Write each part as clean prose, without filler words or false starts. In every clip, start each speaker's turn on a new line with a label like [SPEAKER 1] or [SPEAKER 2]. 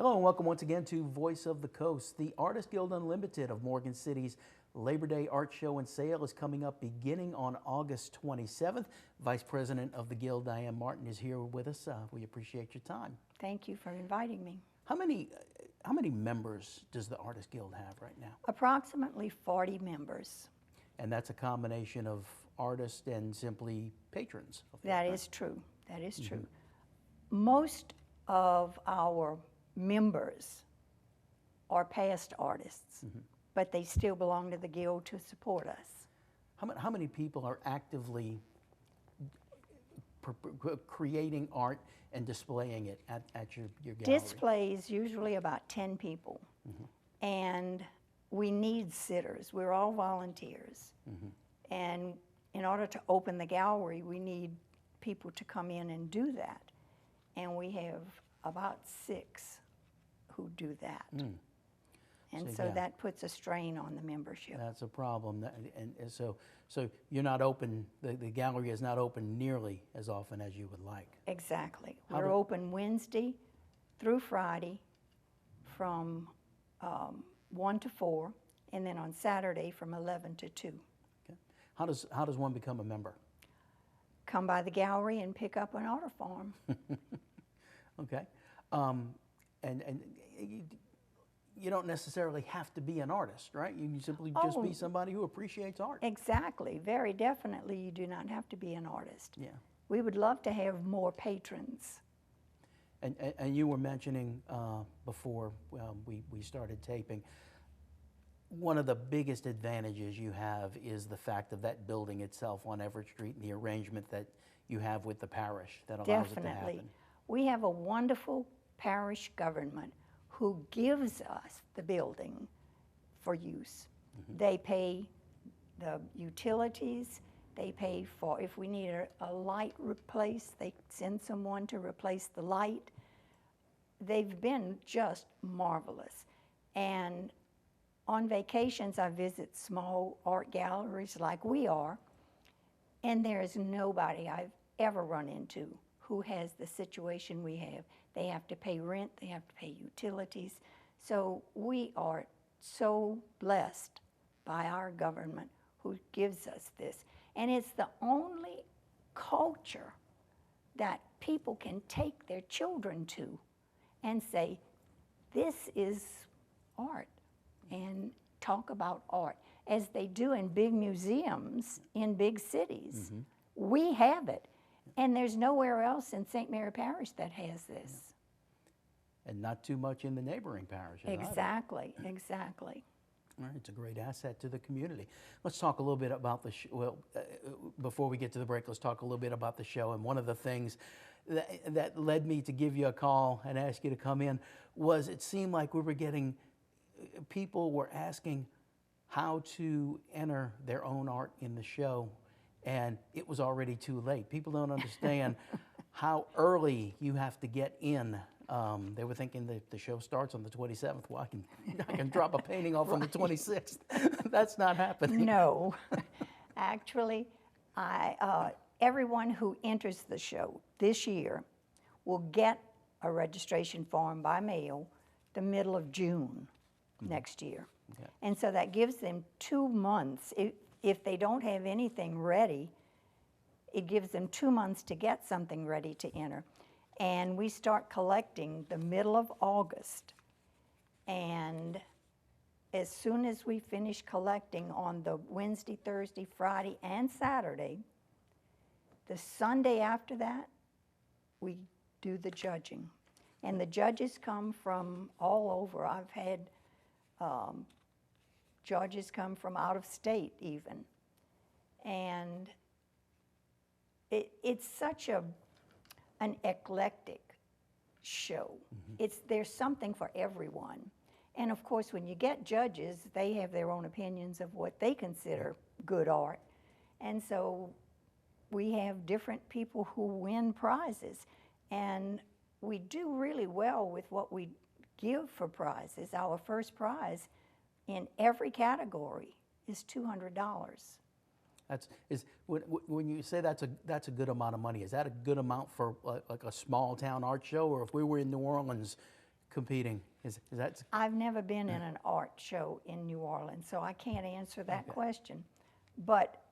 [SPEAKER 1] Hello and welcome once again to Voice of the Coast. The Artist Guild Unlimited of Morgan City's Labor Day Art Show and Sale is coming up beginning on August 27th. Vice President of the Guild, Diane Martin, is here with us. We appreciate your time.
[SPEAKER 2] Thank you for inviting me.
[SPEAKER 1] How many members does the Artist Guild have right now?
[SPEAKER 2] Approximately 40 members.
[SPEAKER 1] And that's a combination of artists and simply patrons.
[SPEAKER 2] That is true. That is true. Most of our members are past artists, but they still belong to the Guild to support us.
[SPEAKER 1] How many people are actively creating art and displaying it at your gallery?
[SPEAKER 2] Displays usually about 10 people, and we need sitters. We're all volunteers, and in order to open the gallery, we need people to come in and do that, and we have about 6 who do that. And so that puts a strain on the membership.
[SPEAKER 1] That's a problem. And so you're not open, the gallery is not open nearly as often as you would like.
[SPEAKER 2] Exactly. We're open Wednesday through Friday from 1 to 4, and then on Saturday from 11 to 2.
[SPEAKER 1] Okay. How does one become a member?
[SPEAKER 2] Come by the gallery and pick up an order form.
[SPEAKER 1] Okay. And you don't necessarily have to be an artist, right? You can simply just be somebody who appreciates art.
[SPEAKER 2] Exactly. Very definitely you do not have to be an artist.
[SPEAKER 1] Yeah.
[SPEAKER 2] We would love to have more patrons.
[SPEAKER 1] And you were mentioning before we started taping, one of the biggest advantages you have is the fact of that building itself on Everett Street and the arrangement that you have with the parish that allows it to happen.
[SPEAKER 2] We have a wonderful parish government who gives us the building for use. They pay the utilities, they pay for, if we need a light replaced, they send someone to replace the light. They've been just marvelous. And on vacations, I visit small art galleries like we are, and there is nobody I've ever run into who has the situation we have. They have to pay rent, they have to pay utilities. So we are so blessed by our government who gives us this. And it's the only culture that people can take their children to and say, this is art, and talk about art, as they do in big museums in big cities. We have it. And there's nowhere else in St. Mary Parish that has this.
[SPEAKER 1] And not too much in the neighboring parishes.
[SPEAKER 2] Exactly, exactly.
[SPEAKER 1] All right, it's a great asset to the community. Let's talk a little bit about the show. Well, before we get to the break, let's talk a little bit about the show. And one of the things that led me to give you a call and ask you to come in was it seemed like we were getting, people were asking how to enter their own art in the show. And it was already too late. People don't understand how early you have to get in. They were thinking that the show starts on the 27th. Well, I can drop a painting off on the 26th. That's not happening.
[SPEAKER 2] No. Actually, everyone who enters the show this year will get a registration form by mail the middle of June next year. Okay. And so that gives them 2 months. If they don't have anything ready, it gives them 2 months to get something ready to enter. And we start collecting the middle of August. And as soon as we finish collecting on the Wednesday, Thursday, Friday, and Saturday, the Sunday after that, we do the judging. And the judges come from all over. I've had judges come from out of state even. And it's such an eclectic show. There's something for everyone. And of course, when you get judges, they have their own opinions of what they consider good art. And so we have different people who win prizes. And we do really well with what we give for prizes. Our first prize in every category is $200.
[SPEAKER 1] When you say that's a good amount of money, is that a good amount for like a small town art show? Or if we were in New Orleans, competing? Is that
[SPEAKER 2] I've never been in an art show in New Orleans, so I can't answer that question. But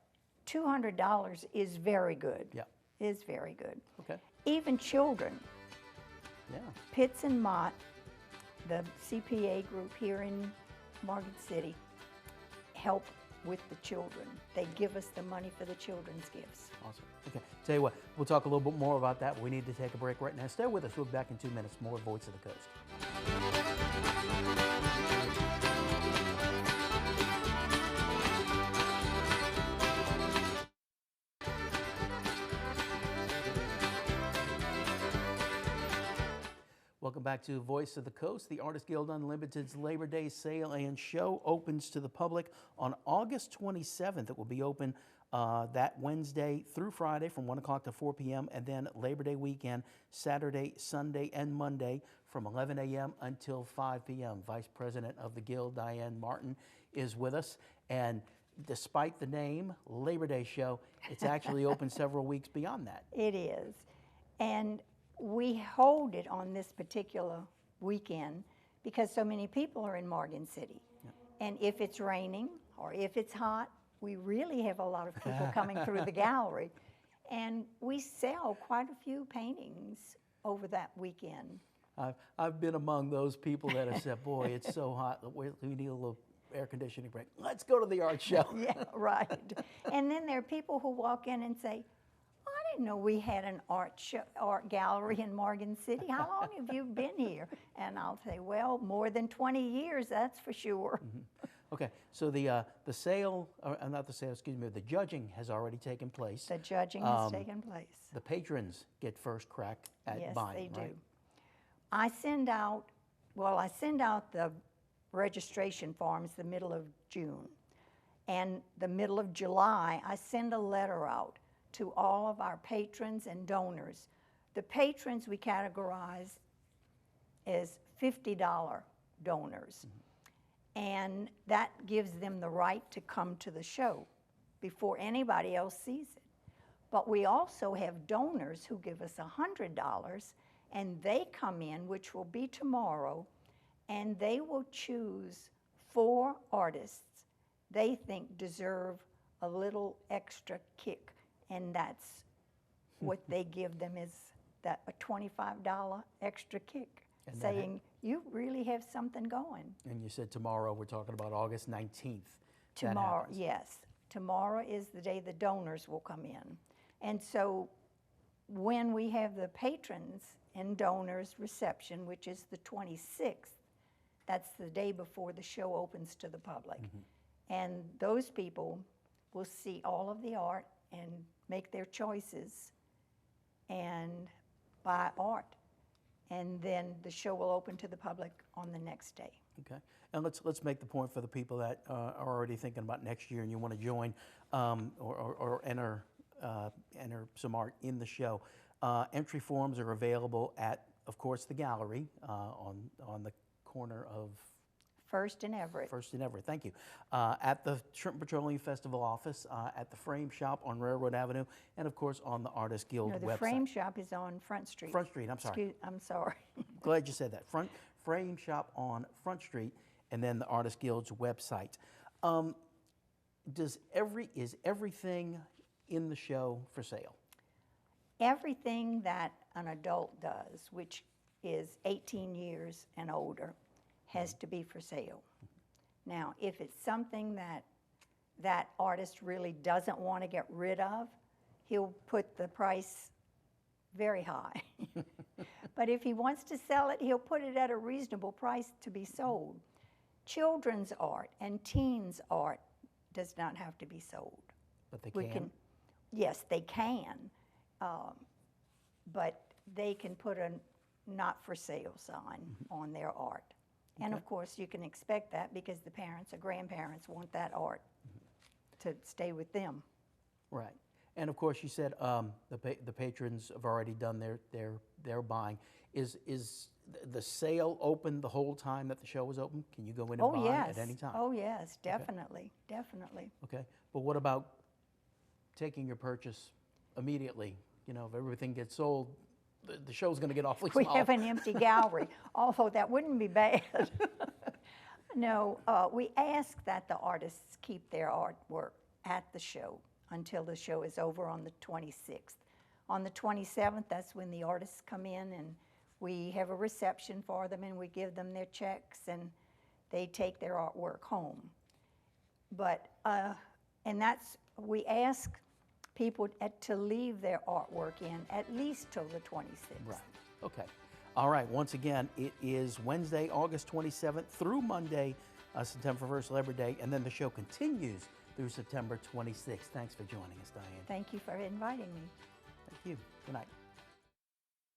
[SPEAKER 2] $200 is very good.
[SPEAKER 1] Yeah.
[SPEAKER 2] Is very good.
[SPEAKER 1] okay?
[SPEAKER 2] Even children,
[SPEAKER 1] Yeah.
[SPEAKER 2] Pitts and Mott, the CPA group here in Morgan City, help with the children. They give us the money for the children's gifts.
[SPEAKER 1] Awesome. Okay. Tell you what, we'll talk a little bit more about that. We need to take a break right now. Stay with us. We'll be back in 2 minutes. More Voice of the Coast. Welcome back to Voice of the Coast. The Artists Guild Unlimited's Labor Day sale and show opens to the public on August 27th. It will be open that Wednesday through Friday from 1 o'clock to 4 p.m. and then Labor Day weekend, Saturday, Sunday, and Monday from 11 a.m. until 5 p.m. Vice President of the Guild, Diane Martin, is with us. And despite the name, Labor Day Show, it's actually open several weeks beyond that.
[SPEAKER 2] It is. And we hold it on this particular weekend because so many people are in Morgan City. Yeah. And if it's raining or if it's hot, we really have a lot of people coming through the gallery. And we sell quite a few paintings over that weekend.
[SPEAKER 1] I've been among those people that have said, boy, it's so hot, we need a little air conditioning break. Let's go to the art show.
[SPEAKER 2] Yeah, right. And then there are people who walk in and say, I didn't know we had an art gallery in Morgan City. How long have you been here? And I'll say, well, more than 20 years, that's for sure.
[SPEAKER 1] Mm-hmm. Okay, so the sale, not the sale, excuse me, the judging has already taken place.
[SPEAKER 2] The judging has taken place.
[SPEAKER 1] The patrons get first crack at buying,
[SPEAKER 2] Yes, they
[SPEAKER 1] right?
[SPEAKER 2] do. I send out the registration forms the middle of June. And the middle of July, I send a letter out to all of our patrons and donors. The patrons we categorize as $50 donors. Mm-hmm. And that gives them the right to come to the show before anybody else sees it. But we also have donors who give us $100, and they come in, which will be tomorrow, and they will choose 4 artists they think deserve a little extra kick. And that's what they give them is that a $25 extra kick, and saying, you really have something going.
[SPEAKER 1] And you said tomorrow, we're talking about August 19th.
[SPEAKER 2] Tomorrow, yes. Tomorrow is the day the donors will come in. And so when we have the patrons and donors reception, which is the 26th, that's the day before the show opens to the public. Mm-hmm. And those people will see all of the art and make their choices and buy art. And then the show will open to the public on the next day.
[SPEAKER 1] Okay, and let's make the point for the people that are already thinking about next year and you want to join or enter some art in the show. Entry forms are available at, of course, the gallery on the corner of
[SPEAKER 2] First and Everett.
[SPEAKER 1] First and Everett, thank you. At the Shrimp Petroleum Festival office, at the Frame Shop on Railroad Avenue, and of course on the Artist Guild website.
[SPEAKER 2] No, the Frame Shop is on Front Street.
[SPEAKER 1] Front Street, I'm sorry.
[SPEAKER 2] I'm sorry.
[SPEAKER 1] Glad you said that. Frame Shop on Front Street, and then the Artist Guild's website. Is everything in the show for sale?
[SPEAKER 2] Everything that an adult does, which is 18 years and older, has to be for sale. Now, if it's something that artist really doesn't want to get rid of, he'll put the price very high. But if he wants to sell it, he'll put it at a reasonable price to be sold. Children's art and teens' art does not have to be sold.
[SPEAKER 1] But they can?
[SPEAKER 2] Yes, they can. But they can put a not for sale sign on their art. And of course, you can expect that because the parents or grandparents want that art to stay with them.
[SPEAKER 1] Right. And of course, you said the patrons have already done their buying. Is the sale open the whole time that the show is open? Can you go in and buy at any time?
[SPEAKER 2] Oh yes, definitely, definitely.
[SPEAKER 1] Okay. But what about taking your purchase immediately? You know, if everything gets sold the show's going to get awfully
[SPEAKER 2] We
[SPEAKER 1] small.
[SPEAKER 2] have an empty gallery, although that wouldn't be bad. No, we ask that the artists keep their artwork at the show until the show is over on the 26th. On the 27th, that's when the artists come in and we have a reception for them and we give them their checks and they take their artwork home. But, and that's, we ask people to leave their artwork in at least till the 26th.
[SPEAKER 1] Right, okay. All right, once again, it is Wednesday, August 27th through Monday, September 1st, Labor Day, and then the show continues through September 26th. Thanks for joining us, Diane.
[SPEAKER 2] Thank you for inviting me.
[SPEAKER 1] Thank you. Good night.